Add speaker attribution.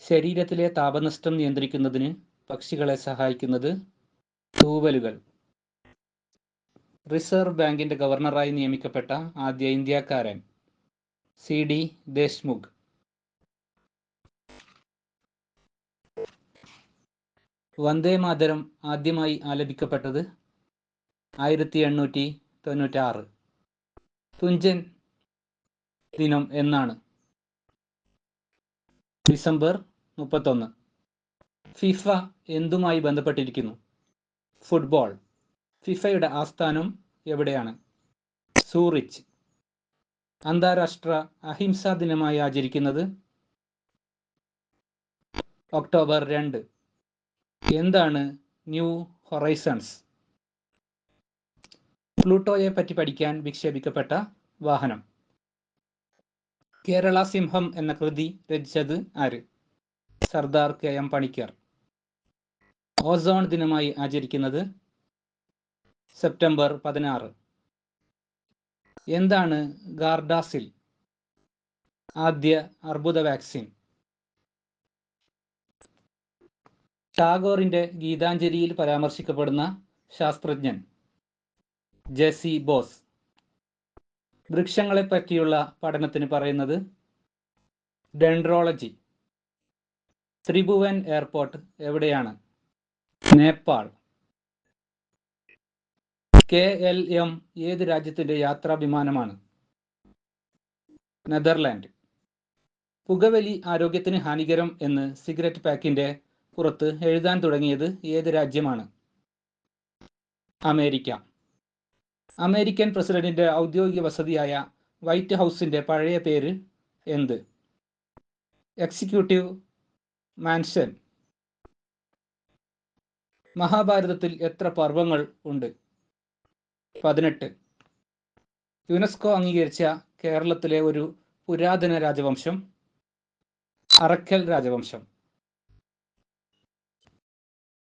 Speaker 1: ശരീരത്തിലെ താപനഷ്ടം നിയന്ത്രിക്കുന്നതിന് പക്ഷികളെ സഹായിക്കുന്നത് തൂവലുകൾ. റിസർവ് ബാങ്കിന്റെ ഗവർണറായി നിയമിക്കപ്പെട്ട ആദ്യ ഇന്ത്യക്കാരൻ CD ദേശ്മുഖ്. വന്ദേ മാതരം ആദ്യമായി ആലപിക്കപ്പെട്ടത് 1896. തുഞ്ചൻ ദിനം എന്നാണ്? ഡിസംബർ 31. ഫിഫ എന്തുമായി ബന്ധപ്പെട്ടിരിക്കുന്നു? ഫുട്ബോൾ. ഫിഫയുടെ ആസ്ഥാനം എവിടെയാണ്? സൂറിച്ച്. അന്താരാഷ്ട്ര അഹിംസാ ദിനമായി ആചരിക്കുന്നത് ഒക്ടോബർ 2. എന്താണ് ന്യൂ ഹൊറൈസൺസ്? പ്ലൂട്ടോയെ പറ്റി പഠിക്കാൻ വിക്ഷേപിക്കപ്പെട്ട വാഹനം. കേരള സിംഹം എന്ന കൃതി രചിച്ചത് ആര്? സർദാർ KM പണിക്കർ. ഓസോൺ ദിനമായി ആചരിക്കുന്നത് സെപ്റ്റംബർ 16. എന്താണ് ഗാർഡാസിൽ? ആദ്യ അർബുദ വാക്സിൻ. ടാഗോറിന്റെ ഗീതാഞ്ജലിയിൽ പരാമർശിക്കപ്പെടുന്ന ശാസ്ത്രജ്ഞൻ JC ബോസ്. വൃക്ഷങ്ങളെ പറ്റിയുള്ള പഠനത്തിന് പറയുന്നത് ഡെൻഡ്രോളജി. ത്രിഭുവൻ എയർപോർട്ട് എവിടെയാണ്? നേപ്പാൾ. KLM ഏത് രാജ്യത്തിന്റെ യാത്രാ വിമാനമാണ്? നെതർലാൻഡ്. പുകവലി ആരോഗ്യത്തിന് ഹാനികരം എന്ന് സിഗരറ്റ് പാക്കിന്റെ പുറത്ത് എഴുതാൻ തുടങ്ങിയത് ഏത് രാജ്യമാണ്? അമേരിക്ക. അമേരിക്കൻ പ്രസിഡന്റിന്റെ ഔദ്യോഗിക വസതിയായ വൈറ്റ് ഹൗസിന്റെ പഴയ പേര് എന്ത്? Executive mansion. മഹാഭാരതത്തിൽ എത്ര പർവ്വങ്ങൾ ഉണ്ട്? 18. യുനെസ്കോ അംഗീകരിച്ച കേരളത്തിലെ ഒരു പുരാതന രാജവംശം അറക്കൽ രാജവംശം.